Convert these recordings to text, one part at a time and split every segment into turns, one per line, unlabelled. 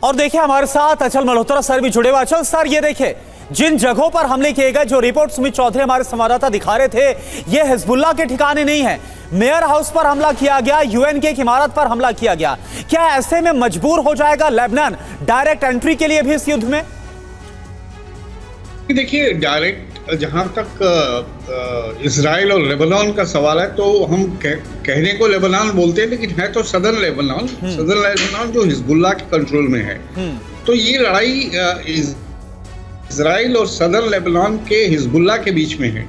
और देखिए हमारे साथ अचल मल्होत्रा सर भी जुड़े हुए। अचल सर, ये देखिए जिन जगहों पर हमले किए गए, जो रिपोर्ट सुमित चौधरी हमारे संवाददाता दिखा रहे थे, ये हिजबुल्लाह के ठिकाने नहीं है। मेयर हाउस पर हमला किया गया, यूएन की एक इमारत पर हमला किया गया। क्या ऐसे में मजबूर हो जाएगा लेबनान डायरेक्ट एंट्री के लिए भी इस युद्ध में?
देखिए, डायरेक्ट जहां तक इजराइल और लेबनान का सवाल है, तो हम कहने को लेबनान बोलते हैं, लेकिन है तो सदर्न लेबनान जो हिजबुल्लाह के कंट्रोल में है। तो ये लड़ाई इजराइल और सदर्न लेबनान के हिजबुल्लाह के बीच में है।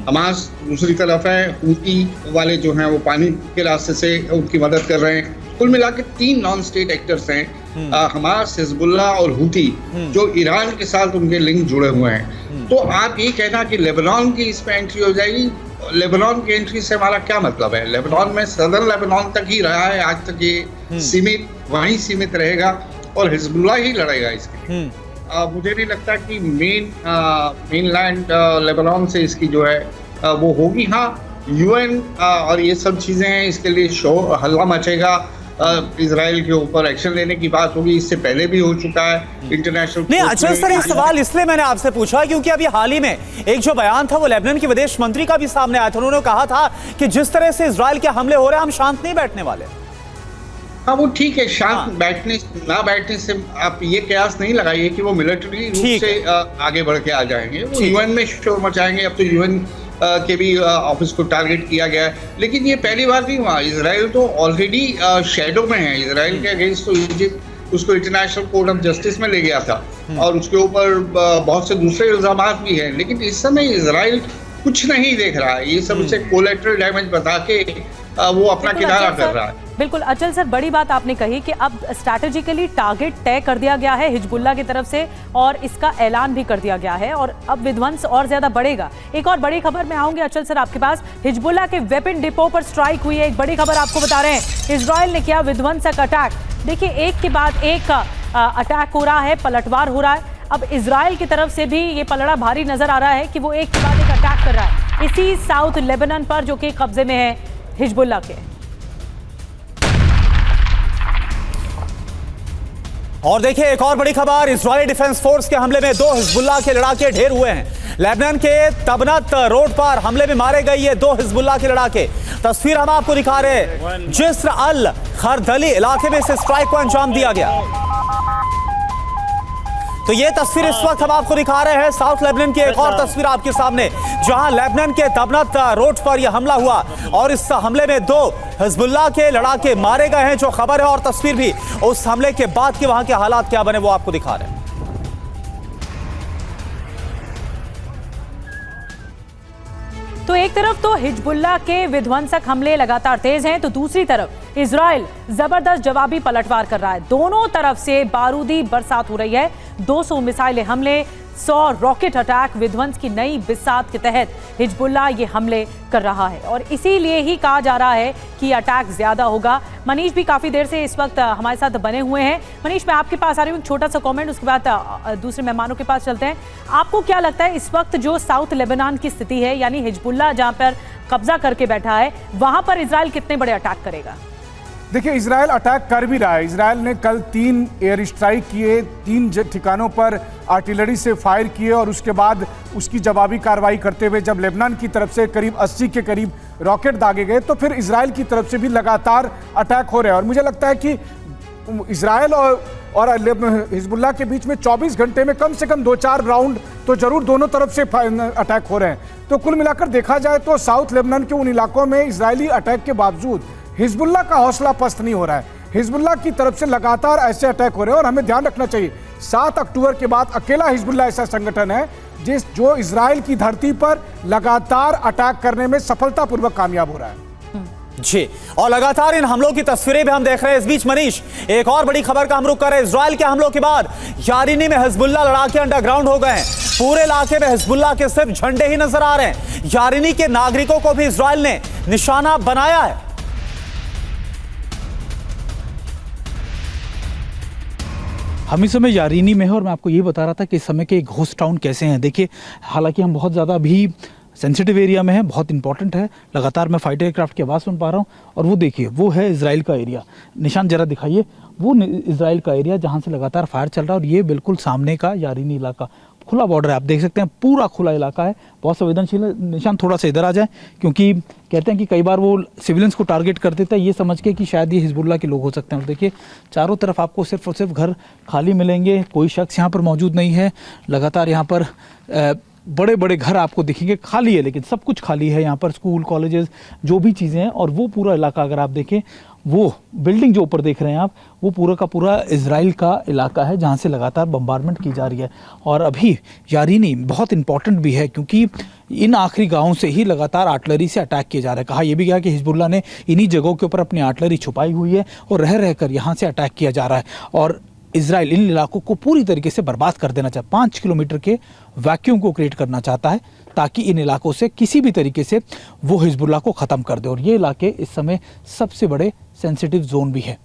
हमास दूसरी तरफ है, हूती वाले जो हैं वो पानी के रास्ते से उनकी मदद कर रहे हैं। कुल मिला के 3 नॉन स्टेट एक्टर्स हैं, हमास, हिजबुल्लाह और हूती, जो ईरान के साथ उनके लिंक जुड़े हुए हैं। तो आप ये कहना कि लेबनान की इसमें एंट्री हो जाएगी, लेबनान की एंट्री से हमारा क्या मतलब है? लेबनान में सदर्न लेबनान तक ही रहा है आज तक, ये सीमित वहीं सीमित रहेगा और हिजबुल्लाह ही लड़ेगा इसके। मुझे नहीं लगता कि मेनलैंड लेबनान से इसकी जो है वो होगी। हाँ, यूएन और ये सब चीजें हैं, इसके लिए हल्ला मचेगा, इजराइल के ऊपर एक्शन लेने की बात होगी। इससे पहले भी हो चुका है इंटरनेशनल।
नहीं, अच्छा सर, ये सवाल इसलिए मैंने आपसे पूछा क्योंकि अभी हाल ही में एक जो बयान था वो लेबनान के विदेश मंत्री का भी सामने आया था। उन्होंने कहा था कि जिस तरह से इजराइल के हमले हो रहे हैं, हम शांत नहीं बैठने वाले।
हाँ, वो ठीक है, शांत बैठने ना बैठने से आप ये कयास नहीं लगाइए कि वो मिलिट्री रूप से आगे बढ़ के आ जाएंगे। वो यूएन में शोर मचाएंगे। अब तो यूएन के भी ऑफिस को टारगेट किया गया है, लेकिन ये पहली बार नहीं हुआ। इजराइल तो ऑलरेडी शैडो में है। इजराइल के अगेंस्ट तो इजिप्ट उसको इंटरनेशनल कोर्ट ऑफ जस्टिस में ले गया था और उसके ऊपर बहुत से दूसरे इल्जाम भी हैं। लेकिन इस समय इजराइल कुछ नहीं देख रहा है, ये सब उसे कोलैटरल डैमेज बता के वो अपना किनारा कर रहा है।
बिल्कुल अचल सर, बड़ी बात आपने कही कि अब स्ट्रैटेजिकली टारगेट तय कर दिया गया है हिजबुल्लाह की तरफ से और इसका ऐलान भी कर दिया गया है और अब विध्वंस और ज्यादा बढ़ेगा। एक और बड़ी खबर में आऊंगी अचल सर आपके पास। हिजबुल्लाह के वेपन डिपो पर स्ट्राइक हुई है, एक बड़ी खबर आपको बता रहे हैं। इजराइल ने किया विध्वंसक अटैक। देखिए, एक के बाद एक अटैक हो रहा है, पलटवार हो रहा है। अब इजराइल की तरफ से भी ये पलड़ा भारी नजर आ रहा है कि वो एक के बाद एक अटैक कर रहा है इसी साउथ लेबनान पर, जो कि कब्जे में है हिजबुल्लाह के।
और देखिए एक और बड़ी खबर, इजरायली डिफेंस फोर्स के हमले में 2 हिजबुल्लाह के लड़ाके ढेर हुए हैं। लेबनान के तबनत रोड पर हमले में मारे गए ये 2 हिजबुल्लाह के लड़ाके। तस्वीर हम आपको दिखा रहे हैं। जिस्र अल खरदली इलाके में इस स्ट्राइक को अंजाम दिया गया। तो ये तस्वीर इस वक्त हम आपको दिखा रहे हैं साउथ लेबनान की। एक और तस्वीर आपके सामने, जहां लेबनान के तबनत रोड पर यह हमला हुआ और इस हमले में 2 हिजबुल्लाह के लड़ाके मारे गए हैं, जो खबर है। और तस्वीर भी उस हमले के बाद के वहां के हालात क्या बने वो आपको दिखा रहे हैं।
तो एक तरफ तो हिजबुल्लाह के विध्वंसक हमले लगातार तेज हैं, तो दूसरी तरफ इजराइल जबरदस्त जवाबी पलटवार कर रहा है। दोनों तरफ से बारूदी बरसात हो रही है। 200 मिसाइलें हमले, 100 रॉकेट अटैक, विध्वंस की नई बिसात के तहत हिजबुल्लाह ये हमले कर रहा है और इसीलिए ही कहा जा रहा है कि अटैक ज्यादा होगा। मनीष भी काफी देर से इस वक्त हमारे साथ बने हुए हैं। मनीष, मैं आपके पास आ रही हूँ, छोटा सा कमेंट, उसके बाद दूसरे मेहमानों के पास चलते हैं। आपको क्या लगता है इस वक्त जो साउथ लेबनान की स्थिति है, यानी हिजबुल्लाह जहां पर कब्जा करके बैठा है, वहां पर इजराइल कितने बड़े अटैक करेगा?
देखिए, इजराइल अटैक कर भी रहा है। इजराइल ने कल 3 एयर स्ट्राइक किए, 3 ठिकानों पर आर्टिलरी से फायर किए और उसके बाद उसकी जवाबी कार्रवाई करते हुए जब लेबनान की तरफ से करीब 80 के करीब रॉकेट दागे गए, तो फिर इजराइल की तरफ से भी लगातार अटैक हो रहे हैं। और मुझे लगता है कि इजराइल और हिजबुल्लाह के बीच में 24 घंटे में कम से कम 2-4 राउंड तो जरूर दोनों तरफ से अटैक हो रहे हैं। तो कुल मिलाकर देखा जाए तो साउथ लेबनान के उन इलाकों में इजरायली अटैक के बावजूद हिजबुल्लाह का हौसला पस्त नहीं हो रहा है। हिजबुल्लाह की तरफ से लगातार ऐसे अटैक हो रहे हैं और हमें ध्यान रखना चाहिए, 7 अक्टूबर के बाद अकेला हिजबुल्लाह ऐसा संगठन है जो इजराइल की धरती पर लगातार अटैक करने में सफलतापूर्वक कामयाब हो रहा है।
जी, और लगातार इन हमलों की तस्वीरें भी हम देख रहे हैं। इस बीच मनीष, एक और बड़ी खबर का हम रुख कर रहे हैं। इजराइल के हमलों के बाद यारीनी में हिजबुल्लाह लड़ाके अंडरग्राउंड हो गए हैं। पूरे इलाके में हिजबुल्लाह के सिर्फ झंडे ही नजर आ रहे हैं। यारीनी के नागरिकों को भी इजराइल ने निशाना बनाया है।
हम इस समय यारीनी में हैं और मैं आपको ये बता रहा था कि इस समय के घोस्ट टाउन कैसे हैं। देखिए, हालांकि हम बहुत ज़्यादा अभी सेंसिटिव एरिया में है, बहुत इंपॉर्टेंट है। लगातार मैं फाइटर एयरक्राफ्ट की आवाज़ सुन पा रहा हूँ। और वो देखिए, वो है इजराइल का एरिया। निशान जरा दिखाइए, वो इजराइल का एरिया जहाँ से लगातार फायर चल रहा है। और ये बिल्कुल सामने का यारीनी इलाका, खुला बॉर्डर है, आप देख सकते हैं, पूरा खुला इलाका है, बहुत संवेदनशील है। निशान थोड़ा सा इधर आ जाए, क्योंकि कहते हैं कि कई बार वो सिविलियंस को टारगेट कर देता है ये समझ के कि शायद ये हिजबुल्लाह के लोग हो सकते हैं। और देखिए, चारों तरफ आपको सिर्फ और सिर्फ घर खाली मिलेंगे, कोई शख्स यहाँ पर मौजूद नहीं है। लगातार यहाँ पर बड़े बड़े घर आपको दिखेंगे, खाली है, लेकिन सब कुछ खाली है यहाँ पर, स्कूल, कॉलेजेस, जो भी चीज़ें हैं। और वो पूरा इलाका अगर आप देखें, वो बिल्डिंग जो ऊपर देख रहे हैं आप, वो पूरा का पूरा इजराइल का इलाका है जहाँ से लगातार बम्बारमेंट की जा रही है। और अभी यारीनी बहुत इंपॉर्टेंट भी है, क्योंकि इन आखिरी गाँव से ही लगातार आर्टिलरी से अटैक किया जा रहा है। कहा यह भी गया कि हिजबुल्लाह ने इन्हीं जगहों के ऊपर अपनी आर्टिलरी छुपाई हुई है और रह रहकर यहाँ से अटैक किया जा रहा है। और इजराइल इन इलाकों को पूरी तरीके से बर्बाद कर देना चाहता है, 5 किलोमीटर के वैक्यूम को क्रिएट करना चाहता है, ताकि इन इलाकों से किसी भी तरीके से वो हिजबुल्लाह को ख़त्म कर दे। और ये इलाके इस समय सबसे बड़े सेंसिटिव जोन भी है।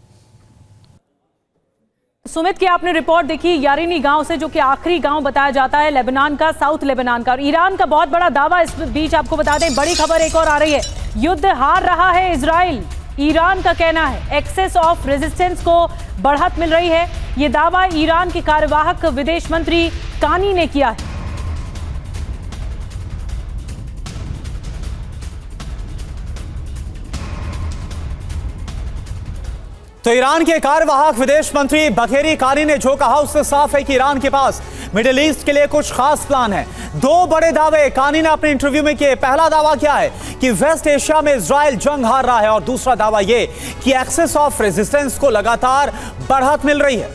सुमित की आपने रिपोर्ट देखी यारीनी गांव से, जो कि आखिरी गांव बताया जाता है लेबनान का, साउथ लेबनान का। और ईरान का बहुत बड़ा दावा इस बीच आपको बता दें, बड़ी खबर एक और आ रही है, युद्ध हार रहा है इजराइल। ईरान का कहना है एक्सेस ऑफ रेजिस्टेंस को बढ़त मिल रही है। ये दावा ईरान के कार्यवाहक विदेश मंत्री कानी ने किया है।
तो ईरान के कार्यवाहक विदेश मंत्री बघेरी कानी ने जो कहा उससे साफ है कि ईरान के पास मिडिल ईस्ट के लिए कुछ खास प्लान है। 2 बड़े दावे कानी ने अपने इंटरव्यू में किए। पहला दावा क्या है कि वेस्ट एशिया में इजराइल जंग हार रहा है, और दूसरा दावा यह कि एक्सेस ऑफ रेजिस्टेंस को लगातार बढ़त मिल रही है।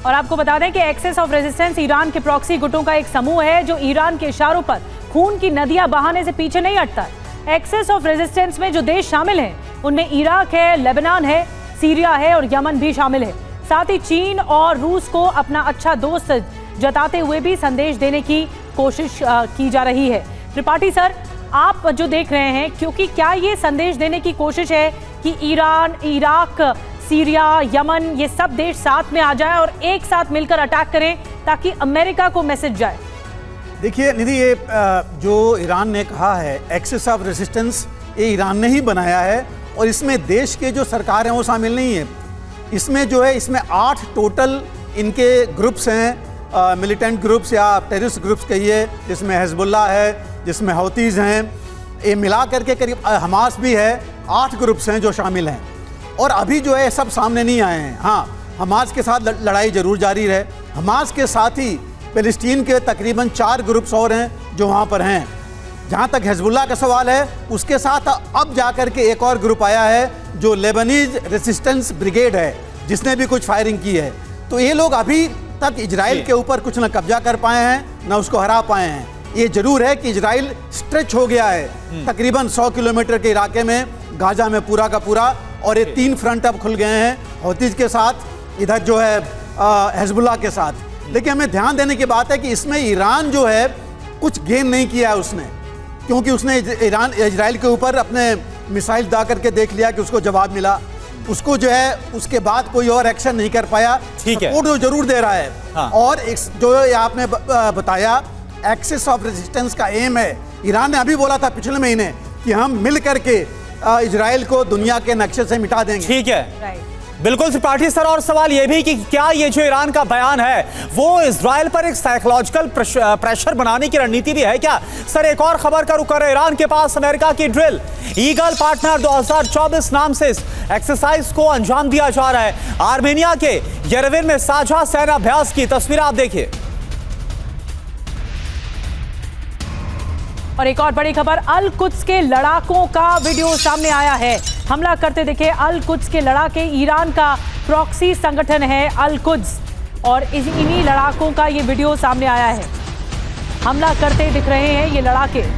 और आपको बता दें कि एक्सेस ऑफ रेजिस्टेंस ईरान के प्रॉक्सी गुटों का एक समूह है जो ईरान के इशारों पर खून की नदियां बहाने से पीछे नहीं हटता। एक्सेस ऑफ रेजिस्टेंस में जो देश शामिल हैं उनमें इराक है, लेबनान है, सीरिया है और यमन भी शामिल है। साथ ही चीन और रूस को अपना अच्छा दोस्त जताते हुए भी संदेश देने की कोशिश की जा रही है। त्रिपाठी सर, आप जो देख रहे हैं, क्योंकि क्या ये संदेश देने की कोशिश है कि ईरान, इराक, सीरिया, यमन, ये सब देश साथ में आ जाए और एक साथ मिलकर अटैक करें ताकि अमेरिका को मैसेज जाए?
देखिए निधि, ये जो ईरान ने कहा है एक्सेस ऑफ रेजिस्टेंस, ये ईरान ने ही बनाया है और इसमें देश के जो सरकार हैं वो शामिल नहीं है। इसमें जो है, इसमें 8 टोटल इनके ग्रुप्स हैं, मिलिटेंट ग्रुप्स या टेररिस्ट ग्रुप्स कहिए, जिसमें हिजबुल्लाह है, जिसमें हौतीज़ हैं, ये मिला करके करीब हमास भी है। 8 ग्रुप्स हैं जो शामिल हैं और अभी जो है सब सामने नहीं आए हैं। हाँ, हमास के साथ लड़ाई ज़रूर जारी है। हमास के साथ ही फ़िलिस्तीन के तकरीबन 4 ग्रुप्स और हैं जो वहाँ पर हैं। जहाँ तक हिजबुल्लाह का सवाल है, उसके साथ अब जाकर के एक और ग्रुप आया है जो लेबनीज रेसिस्टेंस ब्रिगेड है, जिसने भी कुछ फायरिंग की है। तो ये लोग अभी तक इजराइल के ऊपर कुछ न कब्जा कर पाए हैं, न उसको हरा पाए हैं। ये जरूर है कि इजराइल स्ट्रेच हो गया है तकरीबन 100 किलोमीटर के इलाके में, गाजा में पूरा का पूरा। और ये 3 फ्रंट अब खुल गए हैं, हौतीज के साथ, इधर जो है हिजबुल्लाह के साथ। लेकिन हमें ध्यान देने की बात है कि इसमें ईरान जो है कुछ गेन नहीं किया है उसने, क्योंकि उसने इजराइल के ऊपर अपने मिसाइल दा करके देख लिया कि उसको जवाब मिला। उसको जो है उसके बाद कोई और एक्शन नहीं कर पाया।
ठीक है,
सपोर्ट जो जरूर दे रहा है।
हाँ।
और जो आपने बताया एक्सेस ऑफ रेजिस्टेंस का एम है, ईरान ने अभी बोला था पिछले महीने कि हम मिल करके इजराइल को दुनिया के नक्शे से मिटा देंगे।
ठीक है, बिल्कुल त्रिपाठी सर। और सवाल यह भी कि क्या ये जो ईरान का बयान है वो इजराइल पर एक साइकोलॉजिकल प्रेशर बनाने की रणनीति भी है क्या? सर, एक और खबर का रुख है, ईरान के पास अमेरिका की ड्रिल ईगल पार्टनर 2024 नाम से इस एक्सरसाइज को अंजाम दिया जा रहा है। आर्मेनिया के येरेवन में साझा सैन्य अभ्यास की तस्वीर आप देखिए।
और एक और बड़ी खबर, अल कुद्स के लड़ाकों का वीडियो सामने आया है। हमला करते दिखे अल कुद्स के लड़ाके। ईरान का प्रॉक्सी संगठन है अल कुद्स और इन्हीं लड़ाकों का ये वीडियो सामने आया है। हमला करते दिख रहे हैं ये लड़ाके।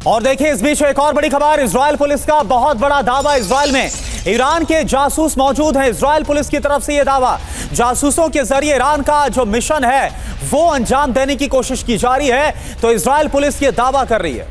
और देखिए, इस बीच एक और बड़ी खबर, इजराइल पुलिस का बहुत बड़ा दावा। इजराइल में ईरान के जासूस मौजूद हैं। इजराइल पुलिस की तरफ से यह दावा, जासूसों के जरिए ईरान का जो मिशन है वो अंजाम देने की कोशिश की जा रही है। तो इजराइल पुलिस ये दावा कर रही है।